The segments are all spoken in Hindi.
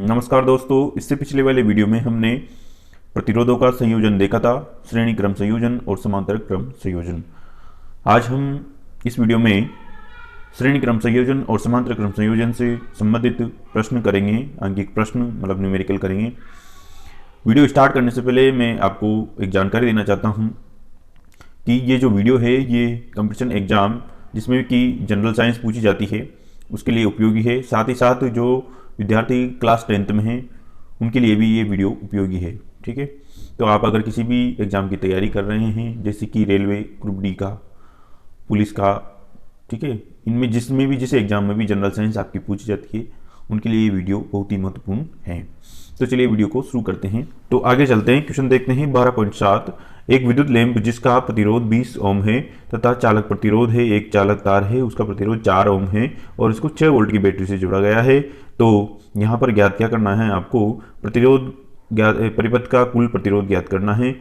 नमस्कार दोस्तों, इससे पिछले वाले वीडियो में हमने प्रतिरोधों का संयोजन देखा था, श्रेणी क्रम संयोजन और समांतर क्रम संयोजन। आज हम इस वीडियो में श्रेणी क्रम संयोजन और समांतर क्रम संयोजन से संबंधित प्रश्न करेंगे, अंकित प्रश्न मतलब न्यूमेरिकल करेंगे। वीडियो स्टार्ट करने से पहले मैं आपको एक जानकारी देना चाहता हूँ कि ये जो वीडियो है ये कंपटीशन एग्जाम जिसमें कि जनरल साइंस पूछी जाती है उसके लिए उपयोगी है। साथ ही साथ जो विद्यार्थी क्लास 10th में हैं उनके लिए भी ये वीडियो उपयोगी है। ठीक है, तो आप अगर किसी भी एग्ज़ाम की तैयारी कर रहे हैं जैसे कि रेलवे, ग्रुप डी का, पुलिस का, ठीक है, इनमें जिसमें भी जिस एग्ज़ाम में भी जनरल साइंस आपकी पूछी जाती है उनके लिए ये वीडियो बहुत ही महत्वपूर्ण है। तो चलिए वीडियो को शुरू करते हैं। तो आगे चलते हैं, क्वेश्चन देखते हैं 12.7। एक विद्युत लैंप जिसका प्रतिरोध 20 ओम है तथा चालक प्रतिरोध है, एक चालक तार है उसका प्रतिरोध 4 ओम है और इसको 6 वोल्ट की बैटरी से जोड़ा गया है। तो यहाँ पर ज्ञात क्या करना है, आपको प्रतिरोध ज्ञात, परिपथ का कुल प्रतिरोध ज्ञात करना है।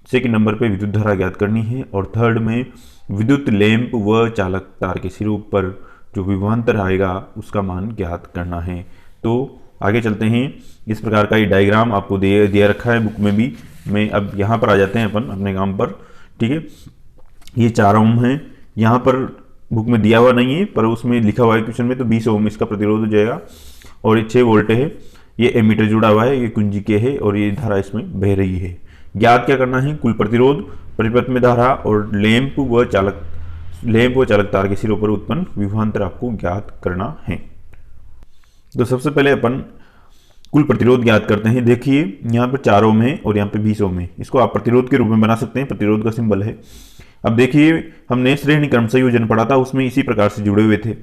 सेकंड नंबर पे विद्युत धारा ज्ञात करनी है और थर्ड में विद्युत लैंप व चालक तार के सिरों पर जो विभवांतर आएगा उसका मान ज्ञात करना है। तो आगे चलते हैं। इस प्रकार का ये डायग्राम आपको दिया रखा है बुक में भी। मैं अब यहाँ पर आ जाते हैं अपन अपने काम पर। ठीक है, ये 4 ओम है, यहाँ पर बुक में दिया हुआ नहीं है पर उसमें लिखा हुआ है क्वेश्चन में, तो 20 ओम इसका प्रतिरोध हो जाएगा और ये 6 वोल्ट है। ये एमीटर जुड़ा हुआ है, ये कुंजी के है और ये धारा इसमें बह रही है। ज्ञात क्या करना है, कुल प्रतिरोध, परिपथ में धारा और लैंप व चालक तार के सिरों पर उत्पन्न विभवांतर आपको ज्ञात करना है। तो सबसे पहले अपन कुल प्रतिरोध ज्ञात करते हैं। देखिए यहाँ पर 4 ओम है और यहाँ पे 20 ओम है, इसको आप प्रतिरोध के रूप में बना सकते हैं, प्रतिरोध का सिंबल है। अब देखिए हमने श्रेणी क्रम संयोजन पढ़ा था, उसमें इसी प्रकार से जुड़े हुए थे।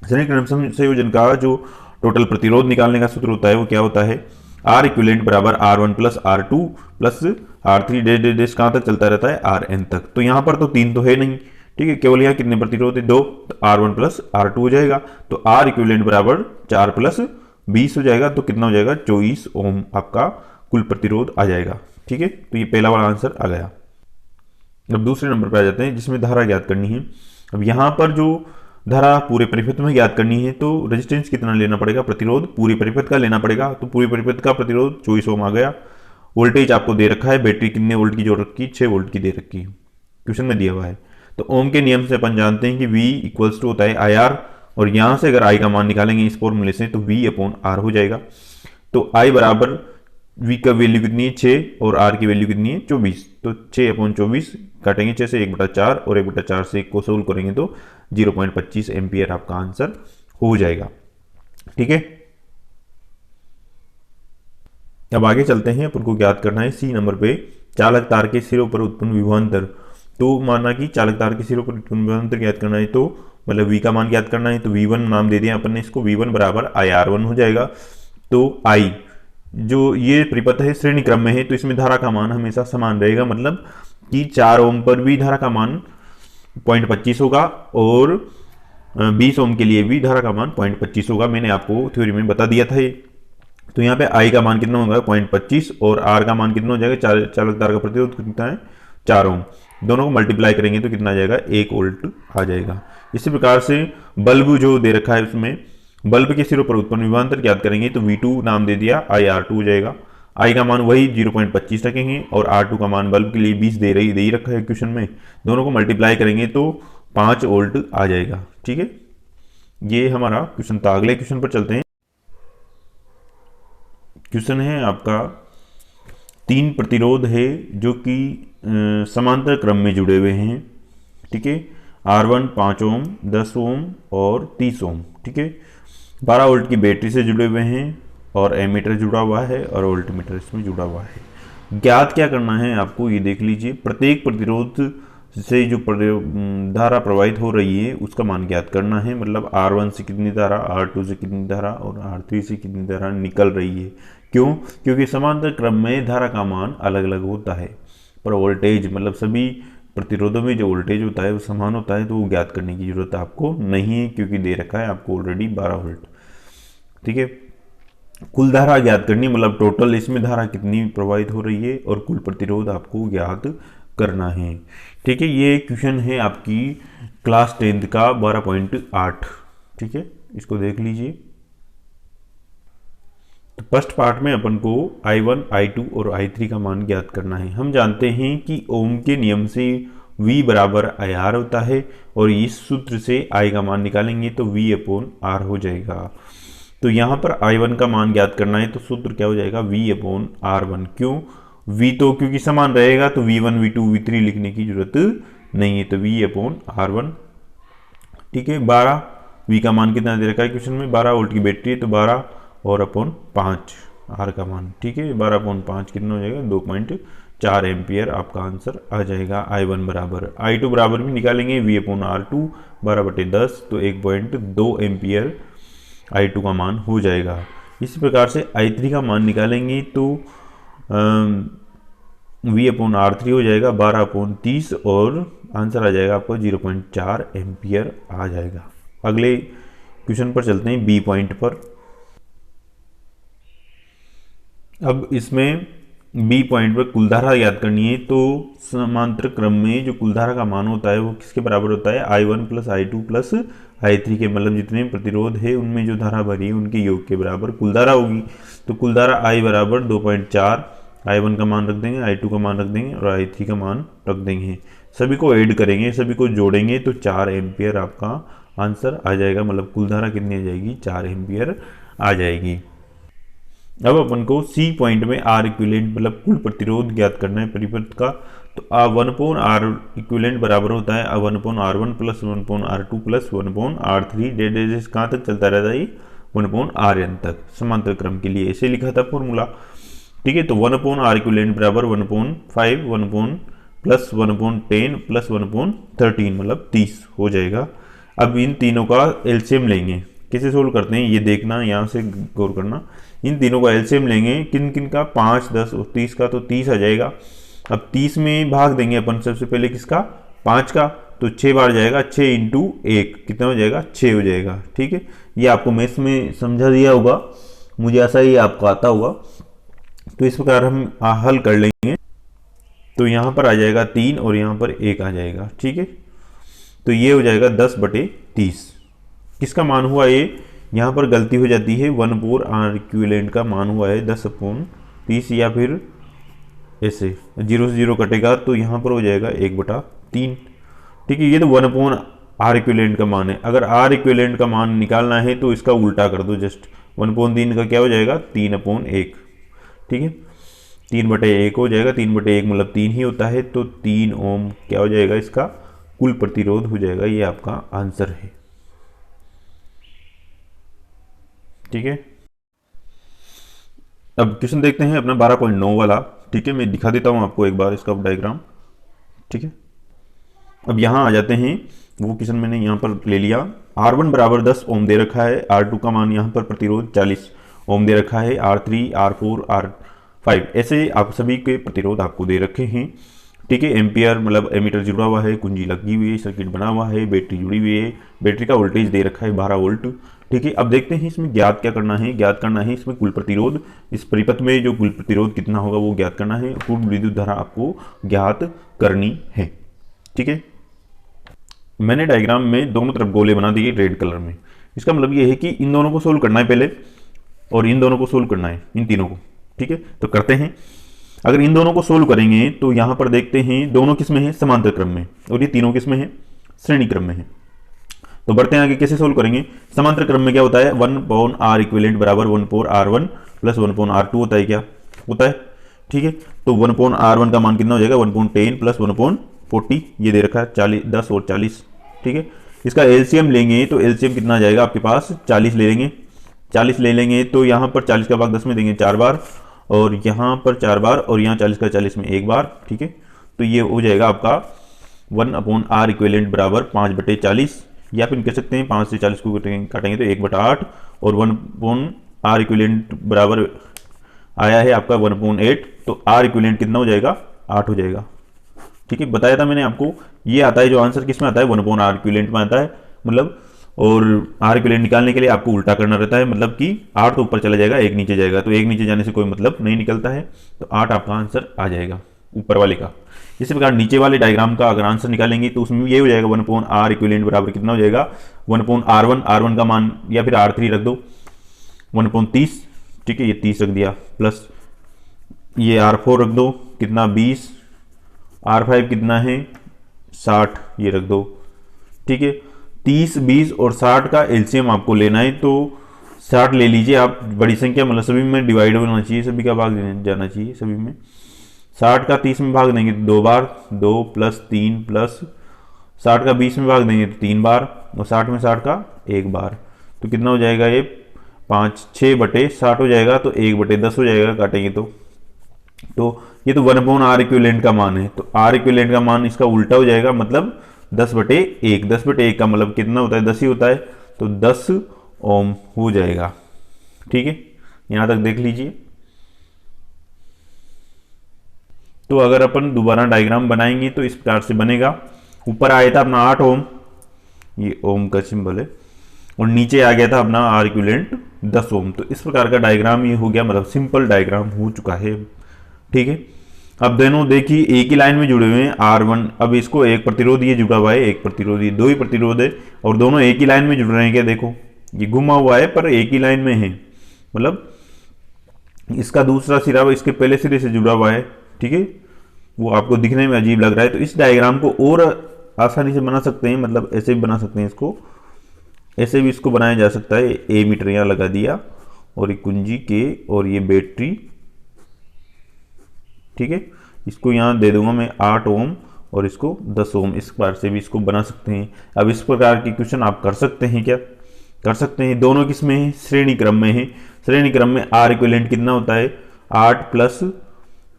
श्रेणी क्रम संयोजन का जो टोटल प्रतिरोध निकालने का सूत्र होता है वो क्या होता है, आर इक्विवेलेंट बराबर R1 plus R2 plus R3 dash dash कहाँ तक चलता रहता है, Rn तक। तो यहाँ पर तो 3 तो है नहीं, ठीक है, केवल यहाँ कितने प्रतिरोध है, 2, तो R1 प्लस R2 हो जाएगा। तो R इक्विवेलेंट बराबर 4 प्लस 20 हो जाएगा, तो कितना हो जाएगा, 24 ओम आपका कुल प्रतिरोध आ जाएगा। ठीक है, तो ये पहला वाला आंसर आ गया। अब दूसरे नंबर पर आ जाते हैं जिसमें धारा ज्ञात करनी है। अब यहाँ पर जो धारा पूरे परिपथ में ज्ञात करनी है तो रेजिस्टेंस कितना लेना पड़ेगा, प्रतिरोध पूरे परिपथ का लेना पड़ेगा। तो पूरे परिपथ का प्रतिरोध 24 ओम आ गया। वोल्टेज आपको दे रखा है, बैटरी कितने वोल्ट की जोड़ रखी, 6 वोल्ट की दे रखी है, क्वेश्चन में दिया हुआ है। तो ओम के नियम से अपन जानते हैं कि V इक्वल्स टू होता है IR, और यहां से अगर I का मान निकालेंगे इस फॉर्मूले से तो V अपॉन R हो जाएगा। तो I बराबर V का वैल्यू कितनी है, 6, और R की वैल्यू कितनी है, 24। तो 6 अपॉन 24 काटेंगे 6 से 1/4 और 1/4 से 1 को सोल्व करेंगे तो 0.25 एम्पियर आपका आंसर हो जाएगा। ठीक है, अब आगे चलते हैं। अपन को ज्ञात करना है सी नंबर पे चालक तार के सिरों पर उत्पन्न विभवांतर। तो माना कि चालक तार के सिरों पर उत्पन्न विभवांतर ज्ञात करना है, तो मतलब V का मान ज्ञात करना है। तो V1 नाम दे दिया अपन ने इसको, V1 बराबर IR1 हो जाएगा। तो I जो ये परिपथ है श्रेणी क्रम में है तो इसमें धारा का मान हमेशा समान रहेगा, मतलब कि 4 ओम पर भी धारा का मान 0.25 होगा और 20 ओम के लिए भी धारा का मान 0.25 होगा। मैंने आपको थ्योरी में बता दिया था ये। तो यहाँ पे I का मान कितना होगा, 0.25, और R का मान कितना हो जाएगा, चालक तार का प्रतिरोध कितना है, 4 ओम। दोनों को मल्टीप्लाई करेंगे तो कितना आ जाएगा, 1 वोल्ट आ जाएगा। इसी प्रकार से बल्ब जो दे रखा है उसमें बल्ब के सिरों पर उत्पन्न विभवांतर ज्ञात करेंगे तो V2 नाम दे दिया, IR2 हो जाएगा। I का मान वही 0.25 रखेंगे और R2 का मान बल्ब के लिए 20 दे ही रखा है क्वेश्चन में, दोनों को मल्टीप्लाई करेंगे तो 5 वोल्ट आ जाएगा। ठीक है, ये हमारा क्वेश्चन था। अगले क्वेश्चन पर चलते हैं। क्वेश्चन है आपका 3 प्रतिरोध है जो कि समांतर क्रम में जुड़े हुए हैं। ठीक है, R1 5 ओम, 10 ओम और 30 ओम। ठीक है, 12 वोल्ट की बैटरी से जुड़े हुए हैं और एमीटर जुड़ा हुआ है और वोल्टमीटर इसमें जुड़ा हुआ है। ज्ञात क्या करना है आपको, ये देख लीजिए। प्रत्येक प्रतिरोध से जो धारा प्रवाहित हो रही है उसका मान ज्ञात करना है, मतलब R1 से कितनी धारा, R2 से कितनी धारा और R3 से कितनी धारा निकल रही है। क्यों, क्योंकि समांतर क्रम में धारा का मान अलग अलग होता है पर वोल्टेज, मतलब सभी प्रतिरोधों में जो वोल्टेज होता है वो समान होता है। तो वो ज्ञात करने की जरूरत आपको नहीं है क्योंकि दे रखा है आपको ऑलरेडी 12 वोल्ट। ठीक है, कुल धारा ज्ञात करनी, मतलब टोटल इसमें धारा कितनी प्रवाहित हो रही है और कुल प्रतिरोध आपको ज्ञात करना है। ठीक है, ये क्वेश्चन है आपकी क्लास 10th का 12.8। ठीक है, इसको देख लीजिए। तो फर्स्ट पार्ट में अपन को I1, I2 और I3 का मान ज्ञात करना है। हम जानते हैं कि ओम के नियम से V बराबर IR होता है और इस सूत्र से I का मान निकालेंगे तो V अपॉन R हो जाएगा। तो यहाँ पर I1 का मान ज्ञात करना है तो सूत्र क्या हो जाएगा, V अपॉन R1। क्यों, V तो क्योंकि समान रहेगा तो V1, V2, V3 लिखने की जरूरत नहीं है, तो V अपॉन R1। ठीक है, 12 V का मान कितना दे रखा है क्वेश्चन में, 12 वोल्ट की बैटरी है तो 12 और अपॉन 5 R का मान। ठीक है, 12 अपॉन 5 कितना हो जाएगा, 2.4 एम्पियर आपका आंसर आ जाएगा। I1 बराबर, I2 बराबर भी निकालेंगे, V अपॉन R2 12/10 तो 1.2 एम्पियर I2 का मान हो जाएगा। इसी प्रकार से I3 का मान निकालेंगे तो V अपॉन R3 हो जाएगा 12/30 और आंसर आ जाएगा आपको 0.4 एम्पियर आ जाएगा। अगले क्वेश्चन पर चलते हैं, बी पॉइंट पर। अब इसमें बी पॉइंट पर कुलधारा याद करनी है तो समांतर क्रम में जो कुलधारा का मान होता है वो किसके बराबर होता है, I1 plus I2 plus I3 के, मतलब जितने प्रतिरोध है उनमें जो धारा भरी है उनके योग के बराबर कुलधारा होगी। तो कुलधारा I बराबर 2.4, I1 का मान रख देंगे, I2 का मान रख देंगे और I3 का मान रख देंगे। सभी को ऐड करेंगे, सभी को जोड़ेंगे तो 4 एम्पियर आपका आंसर आ जाएगा, मतलब कुलधारा कितनी आ जाएगी, 4 एम्पियर आ जाएगी। अब अपन को सी पॉइंट में आर इक्विवेलेंट मतलब कुल प्रतिरोध ज्ञात करना है परिपथ का। तो 1/R इक्विवेलेंट बराबर होता है 1/R1 plus 1/R2 plus 1/R3, days कहाँ तक चलता रहता है, 1/Rn तक समांतर क्रम के लिए ऐसे लिखा था फॉर्मूला। ठीक है, तो 1/R इक्विवेलेंट बराबर 1/5 1 प्लस 1/10 प्लस 1/13 मतलब 30 हो जाएगा। अब इन तीनों का एलसीएम लेंगे, कैसे सोल्व करते हैं ये देखना, यहाँ से गौर करना। इन तीनों का एलसीएम लेंगे, किन किन का, 5, 10 और 30 का, तो 30 आ जाएगा। अब 30 में भाग देंगे अपन सबसे पहले किसका, 5 का, तो 6 बार जाएगा, 6 इंटू 1 कितना हो जाएगा, 6 हो जाएगा। ठीक है, ये आपको मैथ्स में समझा दिया होगा, मुझे ऐसा ही आपको आता होगा। तो इस प्रकार हम हल कर लेंगे, तो यहाँ पर आ जाएगा 3 और यहाँ पर 1 आ जाएगा। ठीक है, तो ये हो जाएगा 10/30। किसका मान हुआ ये, यहाँ पर गलती हो जाती है, 1/R इक्विवेलेंट का मान हुआ है 10/30, या फिर ऐसे 0 से 0 कटेगा तो यहाँ पर हो जाएगा 1/3। ठीक है, ये तो 1/R इक्विवेलेंट का मान है। अगर R इक्विवेलेंट का मान निकालना है तो इसका उल्टा कर दो, जस्ट 1/3 का क्या हो जाएगा, 3/1। ठीक है, 3/1 हो जाएगा, 3/1 मतलब 3 ही होता है, तो 3 ओम क्या हो जाएगा, इसका कुल प्रतिरोध हो जाएगा। ये आपका आंसर है। ठीक है, अब क्वेश्चन देखते हैं अपना 12.9 वाला। ठीक है, मैं दिखा देता हूं आपको एक बार इसका डायग्राम। ठीक है, अब यहां आ जाते हैं, वो क्वेश्चन मैंने यहां पर ले लिया। R1 बराबर 10 ओम दे रखा है, R2 का मान यहां पर प्रतिरोध 40 ओम दे रखा है, R3, R4, R5 ऐसे आप सभी के प्रतिरोध आपको दे रखे हैं। ठीक है, एम्पियर मतलब एमीटर जुड़ा हुआ है, कुंजी लगी हुई है, सर्किट बना हुआ है, बैटरी जुड़ी हुई है, बैटरी का वोल्टेज दे रखा है 12 वोल्ट। ठीक है, अब देखते हैं इसमें ज्ञात क्या करना है। ज्ञात करना है इसमें कुल प्रतिरोध, इस परिपथ में जो कुल प्रतिरोध कितना होगा वो ज्ञात करना है। कुल विद्युत धारा आपको ज्ञात करनी है। ठीक है, मैंने डायग्राम में दोनों तरफ गोले बना दिए रेड कलर में। इसका मतलब ये है कि इन दोनों को सोल्व करना है पहले और इन दोनों को सोल्व करना है, इन तीनों को। ठीक है, तो करते हैं। अगर इन दोनों को सोल्व करेंगे तो यहां पर देखते हैं दोनों किस में है, समांतर क्रम में, और ये तीनों किस में है, श्रेणी क्रम में है। तो बढ़ते हैं आगे, कैसे सोल्व करेंगे। समांतर क्रम में क्या होता है, 1/R इक्विवेलेंट बराबर 1/R1 प्लस 1/R2 होता है, क्या होता है। ठीक है, तो 1/R1 का मान कितना हो जाएगा, 1/10 प्लस 1/40, ये दे रखा है 40, 10 और 40। ठीक है, इसका एलसीएम लेंगे तो एलसीएम कितना आ जाएगा आपके पास, 40 ले लेंगे। 40 ले लेंगे तो यहाँ पर 40 का भाग 10 में देंगे 4 बार, और यहाँ पर 4 बार, और यहाँ 40 का 40 में 1 बार। ठीक है, तो ये हो जाएगा आपका 1/R इक्विवेलेंट बराबर 5/40, या फिर कह सकते हैं 5 से 40 को काटेंगे तो 1/8, और 1/R इक्विवेलेंट बराबर आया है आपका 1/8, तो R इक्विवेलेंट कितना हो जाएगा, 8 हो जाएगा। ठीक है, बताया था मैंने आपको, ये आता है जो आंसर किस में आता है, 1/R इक्विवेलेंट में आता है, मतलब, और R इक्विवेलेंट निकालने के लिए आपको उल्टा करना रहता है, मतलब कि 8 तो ऊपर चला जाएगा, 1 नीचे जाएगा, तो 1 नीचे जाने से कोई मतलब नहीं निकलता है, तो 8 आपका आंसर आ जाएगा ऊपर वाले का। इसी प्रकार नीचे वाले डायग्राम का अगर आंसर निकालेंगे तो उसमें ये हो जाएगा 1/R इक्विवेलेंट बराबर कितना हो जाएगा, 1/R1, R1 का मान या फिर R3 रख दो, 1/30, ठीक है, ये 30 रख दिया, प्लस ये R4 रख दो, कितना 20, R5 कितना है 60, ये रख दो। ठीक है, 30, 20 और 60 का एलसीएम आपको लेना है, तो 60 ले लीजिए आप, बड़ी संख्या मतलब सभी में डिवाइड होना चाहिए, सभी का भाग जाना चाहिए सभी में। 60 का 30 में भाग देंगे तो 2 बार, 2 प्लस 3 प्लस 60 का 20 में भाग देंगे तो 3 बार, और 60 में 60 का 1 बार, तो कितना हो जाएगा ये 5, 6 बटे 60 हो जाएगा, तो 1 बटे 10 हो जाएगा, काटेंगे तो ये तो 1/R इक्विवेलेंट का मान है, तो R इक्विवेलेंट का मान इसका उल्टा हो जाएगा, मतलब 10/1। 10/1 का मतलब कितना होता है, 10 ही होता है, तो 10 ओम हो जाएगा। ठीक है, यहां तक देख लीजिए। तो अगर अपन दोबारा डायग्राम बनाएंगे तो इस प्रकार से बनेगा। ऊपर आया था अपना 8 ओम, ये ओम का सिंबल है, और नीचे आ गया था अपना R इक्विवेलेंट 10 ओम। तो इस प्रकार का डायग्राम ये हो गया, मतलब सिंपल डायग्राम हो चुका है। ठीक है, अब दोनों देखिए एक ही लाइन में जुड़े हुए हैं R1, अब इसको एक प्रतिरोध ये जुड़ा हुआ है, एक प्रतिरोध ये, 2 ही प्रतिरोध है और दोनों एक ही लाइन में जुड़ रहे हैं। क्या देखो, ये घुमा हुआ है पर एक ही लाइन में है, मतलब इसका दूसरा सिरा इसके पहले सिरे से जुड़ा हुआ है। ठीक है, वो आपको दिखने में अजीब लग रहा है, तो इस डायग्राम को और आसानी से बना सकते हैं, मतलब ऐसे भी बना सकते हैं इसको, ऐसे भी इसको बनाया जा सकता है। ए मीटर यहाँ लगा दिया और एक कुंजी के और ये बैटरी। ठीक है, इसको यहाँ दे दूंगा मैं 8 ओम और इसको 10 ओम, इस प्रकार से भी इसको बना सकते हैं। अब इस प्रकार की क्वेश्चन आप कर सकते हैं, क्या कर सकते हैं। दोनों किस में है, श्रेणी क्रम में है। श्रेणी क्रम में R इक्विवेलेंट कितना होता है, 8 प्लस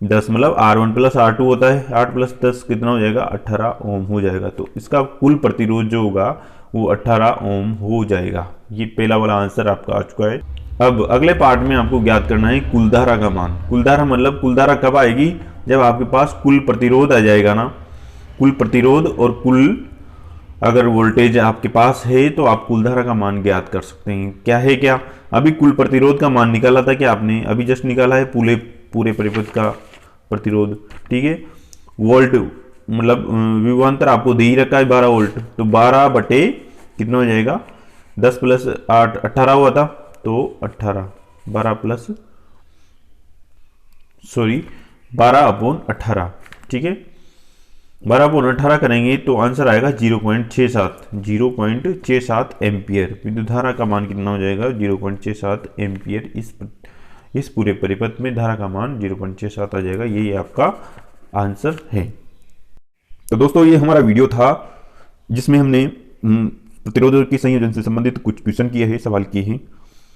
10, मतलब R1 प्लस R2 होता है। 8 प्लस 10 कितना हो जाएगा, 18 ओम हो जाएगा। तो इसका कुल प्रतिरोध जो होगा वो 18 ओम हो जाएगा। ये पहला वाला आंसर आपका आ चुका है। अब अगले पार्ट में आपको ज्ञात करना है कुलधारा का मान। कुलधारा मतलब कुलधारा कब आएगी, जब आपके पास कुल प्रतिरोध आ जाएगा ना। कुल प्रतिरोध और कुल अगर वोल्टेज आपके पास है तो आप कुलधारा का मान ज्ञात कर सकते हैं। क्या है, क्या अभी कुल प्रतिरोध का मान निकाला था, क्या आपने अभी जस्ट निकाला है पूरे परिपथ का प्रतिरोध। ठीक है, वोल्ट मतलब विभवांतर आपको दे ही रखा है 12 वोल्ट, तो 12 बटे कितना हो जाएगा, 10 प्लस 8 18 हुआ था, तो 18 12 प्लस 12/18। ठीक है, 12/18 करेंगे तो आंसर आएगा 0.67 एम्पियर। विद्युत धारा का मान कितना हो जाएगा, 0.67 एम्पियर। इस पूरे परिपथ में धारा का मान 0.67 आ जाएगा। ये आपका आंसर है। तो दोस्तों ये हमारा वीडियो था जिसमें हमने प्रतिरोध के संयोजन से संबंधित कुछ क्वेश्चन किए हैं, सवाल किए हैं।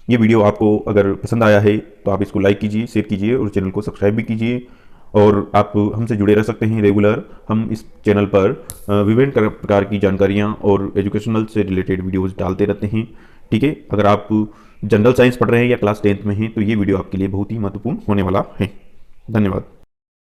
ये वीडियो आपको अगर पसंद आया है तो आप इसको लाइक कीजिए, शेयर कीजिए और चैनल को सब्सक्राइब भी कीजिए। और आप हमसे जुड़े रह सकते हैं रेगुलर। हम इस चैनल पर विभिन्न प्रकार की जानकारियाँ और एजुकेशनल से रिलेटेड वीडियोज़ डालते रहते हैं। ठीक है, अगर आप जनरल साइंस पढ़ रहे हैं या क्लास 10th में हैं तो ये वीडियो आपके लिए बहुत ही महत्वपूर्ण होने वाला है। धन्यवाद।